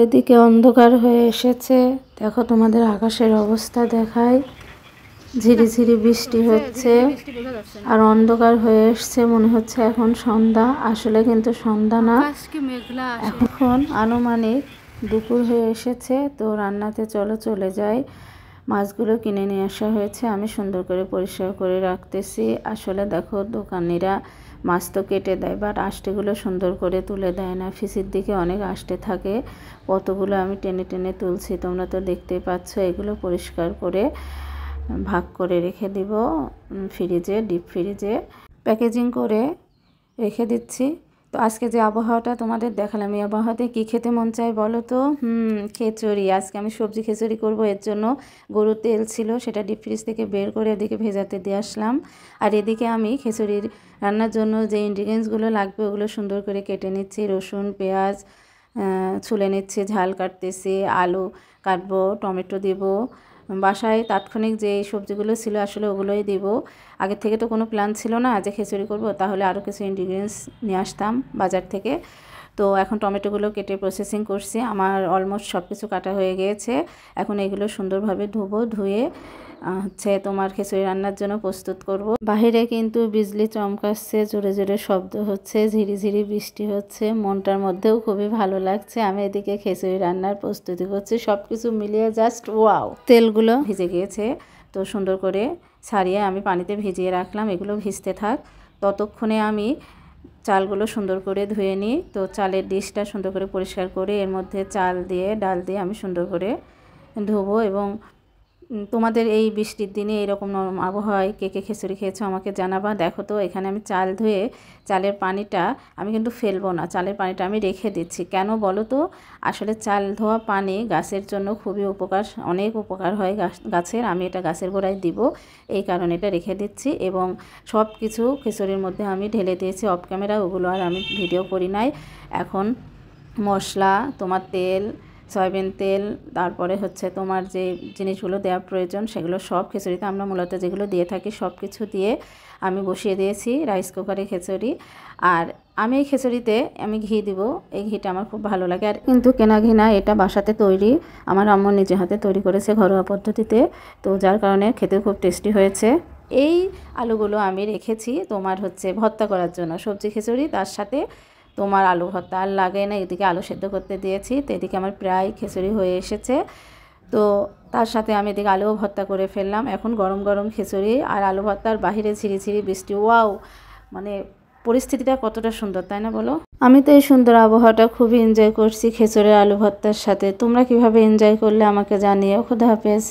এদিকে অন্ধকার হয়ে এসেছে, দেখো তোমাদের আকাশের অবস্থা দেখায়, ঝিরিঝিরি বৃষ্টি হচ্ছে আর অন্ধকার হয়ে এসছে, মনে হচ্ছে এখন সন্ধ্যা, আসলে কিন্তু সন্ধ্যা না, এখন আনুমানিক দুপুর হয়ে এসেছে। তো রান্নাতে চলো চলে যাই। মাছগুলো কিনে নিয়ে আসা হয়েছে, আমি সুন্দর করে পরিষ্কার করে রাখতেছি। আসলে দেখো দোকানিরা মাছ তো কেটে দেয়, বাট আষ্টেগুলো সুন্দর করে তুলে দেয় না, ফিসির দিকে অনেক আষ্টে থাকে, কতগুলো আমি টেনে টেনে তুলছি, তোমরা তো দেখতেই পাচ্ছ। এগুলো পরিষ্কার করে ভাগ করে রেখে দিব ফ্রিজে, ডিপ ফ্রিজে প্যাকেজিং করে রেখে দিচ্ছি। তো আজকে যে আবহাওয়াটা তোমাদের দেখালাম, এই আবহাওয়াতে কী খেতে মন চায় বলো তো? খিচুড়ি। আজকে আমি সবজি খিচুড়ি করব, এর জন্য গরুর তেল ছিল, সেটা ডিপ ফ্রিজ থেকে বের করে এদিকে ভেজাতে দিয়ে আসলাম। আর এদিকে আমি খিচুড়ির রান্নার জন্য যে ইনগ্রিডিয়েন্টসগুলো লাগবে ওগুলো সুন্দর করে কেটে নিচ্ছি। রসুন, পেঁয়াজ ছুলে নিচ্ছি, ঝাল কাটতেছি, আলু কাটবো, টমেটো দিব। বাসায় তাৎক্ষণিক যে সবজিগুলো ছিল আসলে ওগুলোই দিব। আগে থেকে তো কোনো প্ল্যান ছিল না যে খিচুড়ি করব, তাহলে আরও কিছু ইনগ্রিডিয়েন্টস নিয়ে আসতাম বাজার থেকে। তো এখন টমেটোগুলো কেটে প্রসেসিং করছি, আমার অলমোস্ট সব কিছু কাটা হয়ে গিয়েছে। এখন এগুলো সুন্দরভাবে ধুয়ে হচ্ছে তোমার খিচুড়ি রান্নার জন্য প্রস্তুত করব। বাহিরে কিন্তু বিজলি চমকাচ্ছে, জোরে জোরে শব্দ হচ্ছে, ঝিরিঝিরি বৃষ্টি হচ্ছে, মনটার মধ্যেও খুবই ভালো লাগছে। আমি এদিকে খিচুড়ি রান্নার প্রস্তুতি করছি, সব কিছু মিলিয়ে জাস্ট ওয়াও। তেলগুলো ভিজে গিয়েছে, তো সুন্দর করে ছাড়িয়ে আমি পানিতে ভিজিয়ে রাখলাম, এগুলো ভিজতে থাক। ততক্ষণে আমি চালগুলো সুন্দর করে ধুয়ে নিই। তো চালের ডিশটা সুন্দর করে পরিষ্কার করে এর মধ্যে চাল দিয়ে ডাল দিয়ে আমি সুন্দর করে ধোবো। এবং তোমাদের এই বৃষ্টির দিনে এরকম নরম আবহাওয়ায় কে কে খিচুড়ি খেয়েছো আমাকে জানাবা। দেখো তো এখানে আমি চাল ধুয়ে চালের পানিটা আমি কিন্তু ফেলবো না, চালের পানিটা আমি রেখে দিচ্ছি। কেন বলো তো? আসলে চাল ধোয়া পানি গাছের জন্য খুবই উপকার, অনেক উপকার হয় গাছের। আমি এটা গাছের গোড়ায় দিব, এই কারণে এটা রেখে দিচ্ছি। এবং সব কিছু খিচুড়ির মধ্যে আমি ঢেলে দিয়েছি অফ ক্যামেরা, ওগুলো আর আমি ভিডিও করি নাই। এখন মশলা, তোমার তেল, সয়াবিন তেল, তারপরে হচ্ছে তোমার যে জিনিসগুলো দেওয়া প্রয়োজন সেগুলো সব খিচুড়িতে আমরা মূলত যেগুলো দিয়ে থাকি সব কিছু দিয়ে আমি বসিয়ে দিয়েছি রাইস কুকারে খিচুড়ি। আর আমি এই খিচুড়িতে আমি ঘি দিব, এই ঘিটা আমার খুব ভালো লাগে। আর কিন্তু কেনা ঘি না, এটা বাসাতে তৈরি, আমার আম্মু নিজে হাতে তৈরি করেছে ঘরোয়া পদ্ধতিতে, তো যার কারণে খেতে খুব টেস্টি হয়েছে। এই আলুগুলো আমি রেখেছি তোমার হচ্ছে ভর্তা করার জন্য, সবজি খিচুড়ি তার সাথে তোমার আলু ভর্তা আর লাগে না। এদিকে আলু সেদ্ধ করতে দিয়েছি, তো এদিকে আমার প্রায় খিচুড়ি হয়ে এসেছে। তো তার সাথে আমি এদিকে আলুও ভর্তা করে ফেললাম। এখন গরম গরম খিচুড়ি আর আলু ভর্তার বাহিরে ঝিরিঝিরি বৃষ্টি, ওয়াও! মানে পরিস্থিতিটা কতটা সুন্দর, তাই না বলো? আমি তো এই সুন্দর আবহাওয়াটা খুবই এনজয় করছি খিচুড়ি আলু ভর্তার সাথে। তোমরা কিভাবে এনজয় করলে আমাকে জানিও। খোদা হাফেজ।